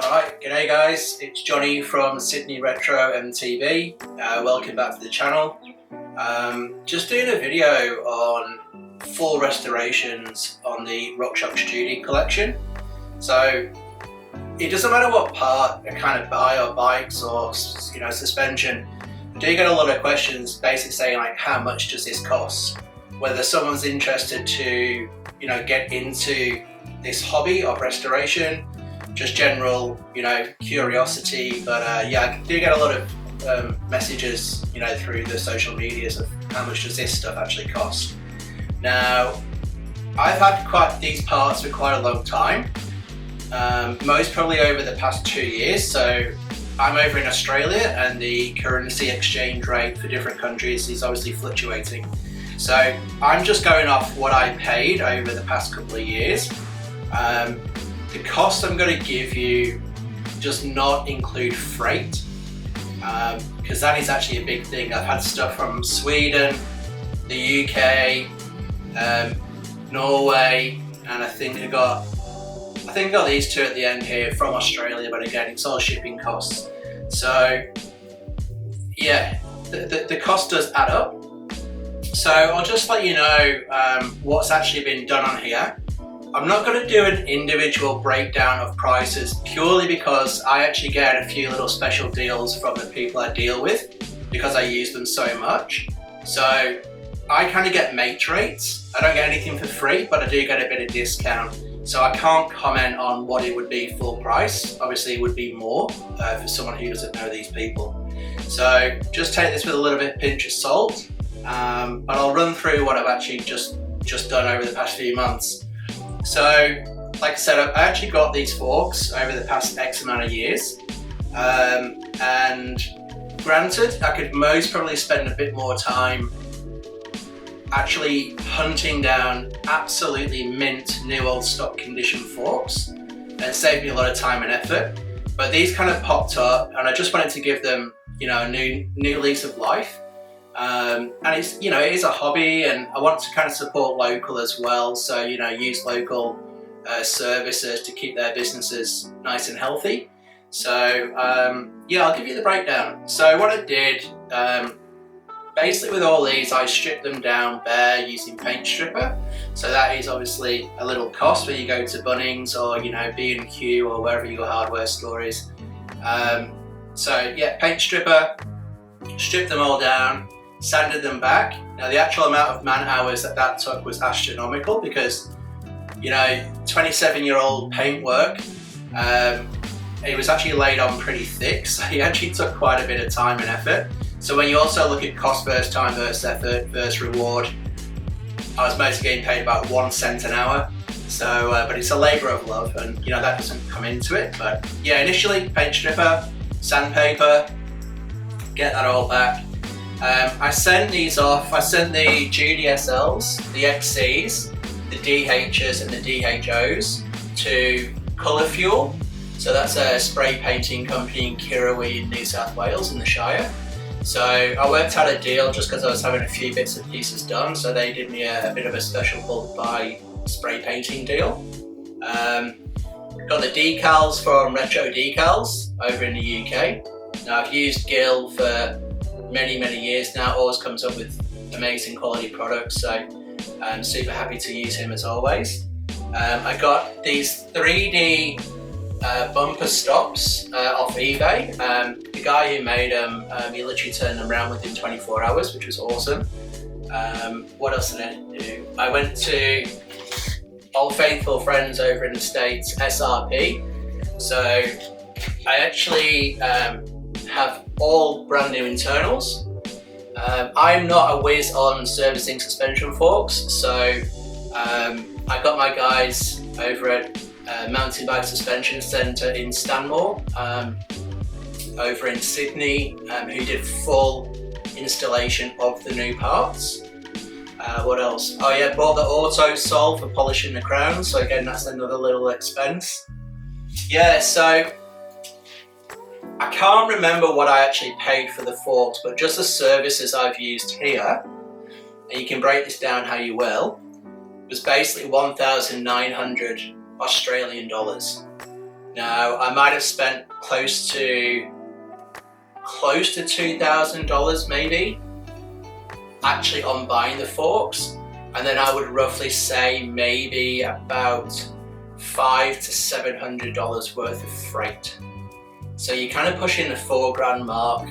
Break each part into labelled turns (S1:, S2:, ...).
S1: Alright, g'day guys, it's Johnny from Sydney Retro MTV. Welcome back to the channel. Just doing a video on full restorations on the Shox Judy collection. So it doesn't matter what part I kind of buy, or bikes or suspension. I do get a lot of questions basically saying like, how much does this cost? Whether someone's interested to get into this hobby of restoration, just general curiosity. But yeah, I do get a lot of messages through the social medias of how much does this stuff actually cost. Now, I've had these parts for quite a long time, most probably over the past 2 years. So I'm over in Australia and the currency exchange rate for different countries is obviously fluctuating. So I'm just going off what I paid over the past couple of years. The cost I'm going to give you does not include freight, because that is actually a big thing. I've had stuff from Sweden, the UK, Norway, and I think I got these two at the end here from Australia, but again, it's all shipping costs. So yeah, the cost does add up. So I'll just let you know what's actually been done on here. I'm not going to do an individual breakdown of prices purely because I actually get a few little special deals from the people I deal with because I use them so much. So I kind of get mate rates. I don't get anything for free, but I do get a bit of discount. So I can't comment on what it would be full price. Obviously it would be more for someone who doesn't know these people. So just take this with a little bit pinch of salt, but I'll run through what I've actually just done over the past few months. So, like I said, I actually got these forks over the past X amount of years, and granted, I could most probably spend a bit more time actually hunting down absolutely mint new old stock condition forks, and save me a lot of time and effort. But these kind of popped up, and I just wanted to give them, a new lease of life. And it's, it is a hobby, and I want to kind of support local as well. So, use local services to keep their businesses nice and healthy. So, yeah, I'll give you the breakdown. So what I did, basically with all these, I stripped them down bare using paint stripper. So that is obviously a little cost when you go to Bunnings or, B&Q or wherever your hardware store is. So yeah, paint stripper, stripped them all down, sanded them back. Now the actual amount of man hours that took was astronomical because 27-year-old paint work, it was actually laid on pretty thick, so it actually took quite a bit of time and effort. So when you also look at cost versus time versus effort versus reward, I was mostly getting paid about 1 cent an hour. So but it's a labour of love, and that doesn't come into it. But yeah, initially paint stripper, sandpaper, get that all back. I sent these off. I sent the GDSLs, the XCs, the DHs and the DHOs to Colour Fuel. So that's a spray painting company in Kirrawee in New South Wales in the Shire. So I worked out a deal just because I was having a few bits and pieces done. So they did me a bit of a special bulk buy spray painting deal. Got the decals from Retro Decals over in the UK. Now I've used Gil for many years now, always comes up with amazing quality products, so I'm super happy to use him as always. I got these 3D bumper stops off eBay. The guy who made them, he literally turned them around within 24 hours, which was awesome. What else did I do? I went to Old Faithful Friends over in the States, SRP. So I actually have all brand new internals. I'm not a whiz on servicing suspension forks, so I got my guys over at Mountain Bike Suspension Centre in Stanmore, over in Sydney, who did full installation of the new parts. What else? Oh yeah, bought the auto sol for polishing the crown, so again that's another little expense. Yeah, so I can't remember what I actually paid for the forks, but just the services I've used here, and you can break this down how you will, was basically 1,900 Australian dollars. Now, I might have spent close to $2,000 maybe actually on buying the forks, and then I would roughly say maybe about $500 to $700 worth of freight. So you're kind of pushing the $4,000 mark,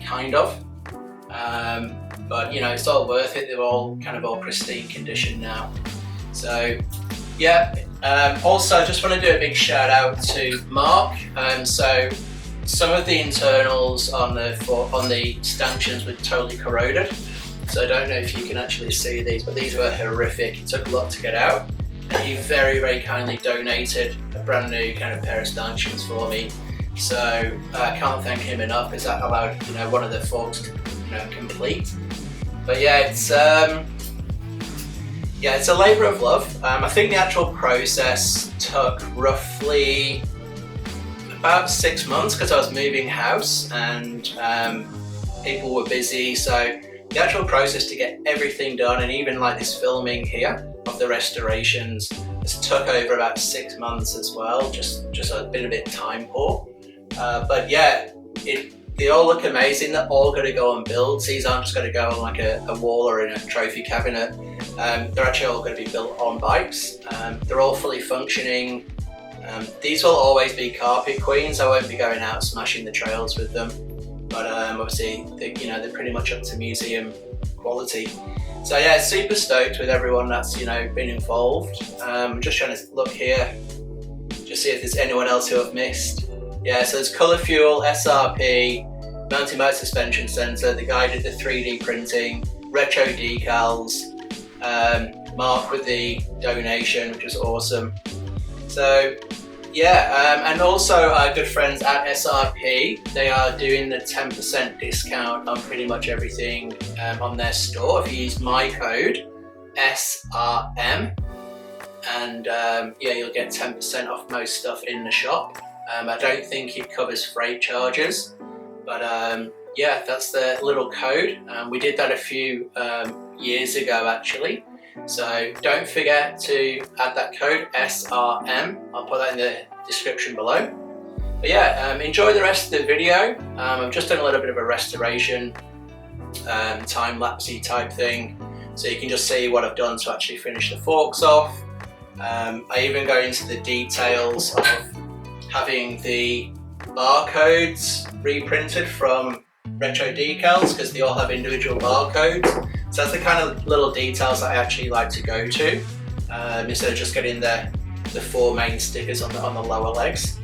S1: kind of. But you know, it's all worth it. They're all pristine condition now. So yeah. Also, I just want to do a big shout out to Mark. So some of the internals on the stanchions were totally corroded. So I don't know if you can actually see these, but these were horrific. It took a lot to get out. And he very, very kindly donated a brand new kind of pair of stanchions for me. So I can't thank him enough, because that allowed one of the forks to complete. But yeah, it's a labour of love. I think the actual process took roughly about 6 months, because I was moving house and people were busy. So the actual process to get everything done, and even like this filming here of the restorations, has took over about 6 months as well. Just been a bit time poor. But yeah, they all look amazing. They're all going to go on builds. These aren't just going to go on like a wall or in a trophy cabinet. They're actually all going to be built on bikes. They're all fully functioning. These will always be carpet queens. I won't be going out smashing the trails with them. But obviously, they're pretty much up to museum quality. So yeah, super stoked with everyone that's been involved. I'm just trying to look here, just see if there's anyone else who I've missed. Yeah, so there's Colour Fuel, SRP, Mountain Bike Suspension Centre, the guy did the 3D printing, Retro Decals, Mark with the donation, which was awesome. So yeah, and also our good friends at SRP, they are doing the 10% discount on pretty much everything on their store if you use my code SRM, and yeah, you'll get 10% off most stuff in the shop. I don't think it covers freight charges, but yeah, that's the little code. We did that a few years ago actually. So don't forget to add that code SRM. I'll put that in the description below. But yeah, enjoy the rest of the video. I've just done a little bit of a restoration, time-lapsey type thing. So you can just see what I've done to actually finish the forks off. I even go into the details of having the barcodes reprinted from Retro Decals, because they all have individual barcodes. So that's the kind of little details that I actually like to go to, instead of just getting the 4 main stickers on the lower legs.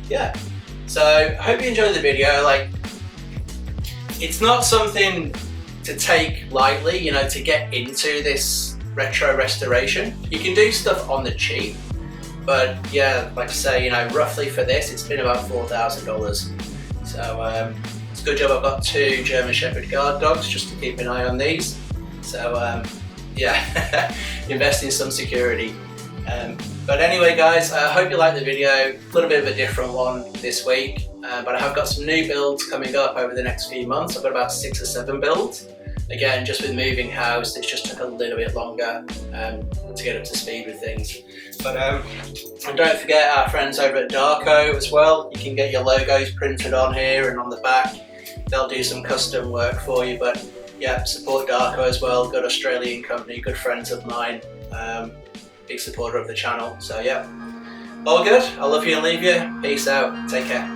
S1: Yeah, so I hope you enjoyed the video. Like, it's not something to take lightly, to get into this retro restoration. You can do stuff on the cheap, but yeah, like I say, roughly for this, it's been about $4,000. So it's a good job I've got 2 German Shepherd guard dogs just to keep an eye on these. So yeah, invest in some security. But anyway guys, I hope you liked the video. A little bit of a different one this week, but I have got some new builds coming up over the next few months. I've got about 6 or 7 builds. Again, just with moving house, it just took a little bit longer to get up to speed with things. But and don't forget our friends over at Darko as well. You can get your logos printed on here and on the back. They'll do some custom work for you. But yeah, support Darko as well. Good Australian company, good friends of mine. Big supporter of the channel. So yeah, all good. I love you and leave you. Peace out. Take care.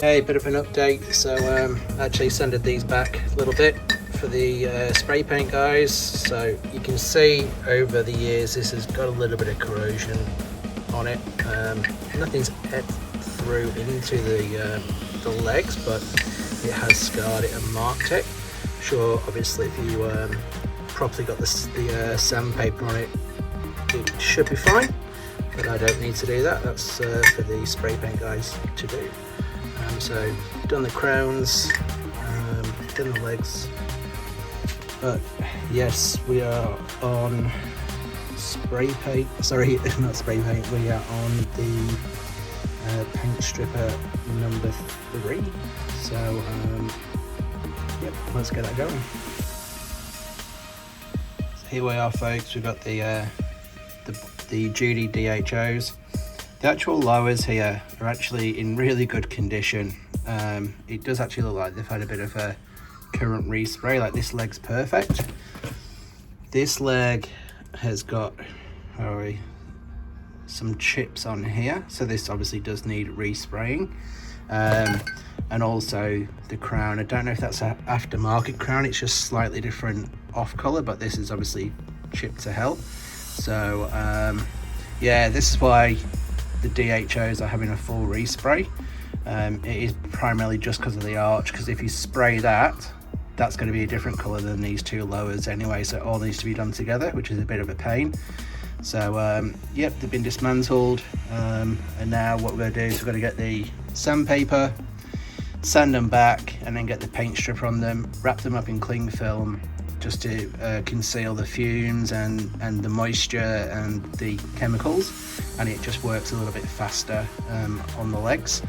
S1: Okay, bit of an update. So actually sanded these back a little bit for the spray paint, guys. So you can see over the years this has got a little bit of corrosion on it. Nothing's ate through into the legs, but it has scarred it and marked it. Sure, obviously if you properly got the sandpaper on it, it should be fine, but I don't need to do that. That's for the spray paint guys to do. So done the crowns, done the legs, but yes, we are on spray paint, sorry, not spray paint, we are on the paint stripper number 3. So yep, let's get that going. So here we are, folks. We've got the Judy DHOs. The actual lowers here are actually in really good condition. It does actually look like they've had a bit of a current respray. Like, this leg's perfect. This leg has got some chips on here, so this obviously does need respraying. And also the crown, I don't know if that's an aftermarket crown, it's just slightly different off color, but this is obviously chipped to hell. So yeah, this is why the DHOs are having a full respray. It is primarily just because of the arch, because if you spray that, that's going to be a different color than these two lowers anyway, so it all needs to be done together, which is a bit of a pain. So yep, they've been dismantled, and now what we're going to do is we're going to get the sandpaper, sand them back, and then get the paint stripper on them, wrap them up in cling film just to conceal the fumes and the moisture and the chemicals, and it just works a little bit faster on the legs,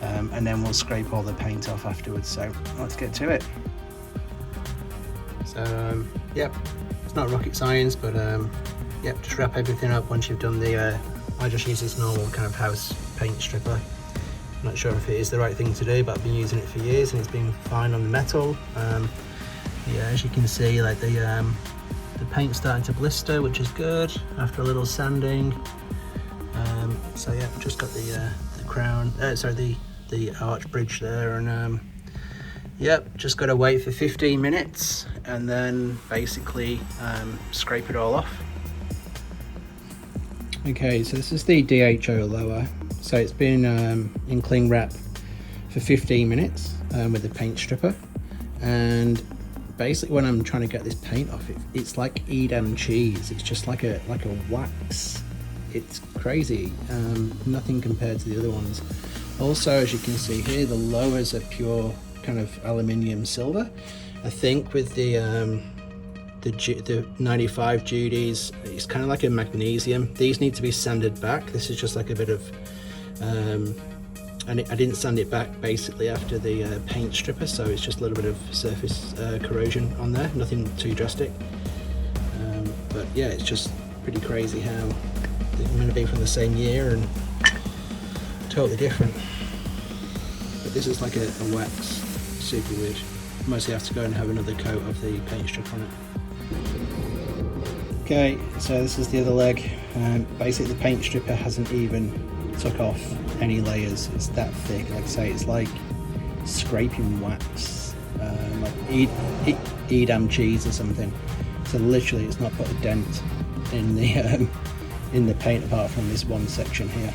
S1: and then we'll scrape all the paint off afterwards. So let's get to it. So yep, it's not rocket science, but yep, just wrap everything up once you've done the I just use this normal kind of house paint stripper. I'm not sure if it is the right thing to do, but I've been using it for years and it's been fine on the metal. Yeah, as you can see, like the paint's starting to blister, which is good after a little sanding. So yeah, just got the crown, sorry, the arch bridge there, and yep, just got to wait for 15 minutes and then basically scrape it all off. Okay, so this is the DHO lower. So it's been in cling wrap for 15 minutes with the paint stripper, and basically when I'm trying to get this paint off, it's like Edam cheese. It's just like a wax. It's crazy. Nothing compared to the other ones. Also, as you can see here, the lowers are pure kind of aluminium silver. I think with the 95 Judy's, it's kind of like a magnesium. These need to be sanded back. This is just like a bit of and I didn't sand it back basically after the paint stripper, so it's just a little bit of surface corrosion on there, nothing too drastic. But yeah, it's just pretty crazy how they're going to be from the same year and totally different. But this is like a wax, super weird. Mostly have to go and have another coat of the paint strip on it. Okay, so this is the other leg. Basically the paint stripper hasn't even took off any layers. It's that thick. Like I say, it's like scraping wax, like Edam cheese or something. So literally it's not put a dent in the paint apart from this one section here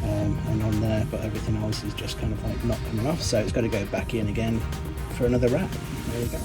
S1: and on there, but everything else is just kind of like not coming off, so it's got to go back in again for another wrap. There we go.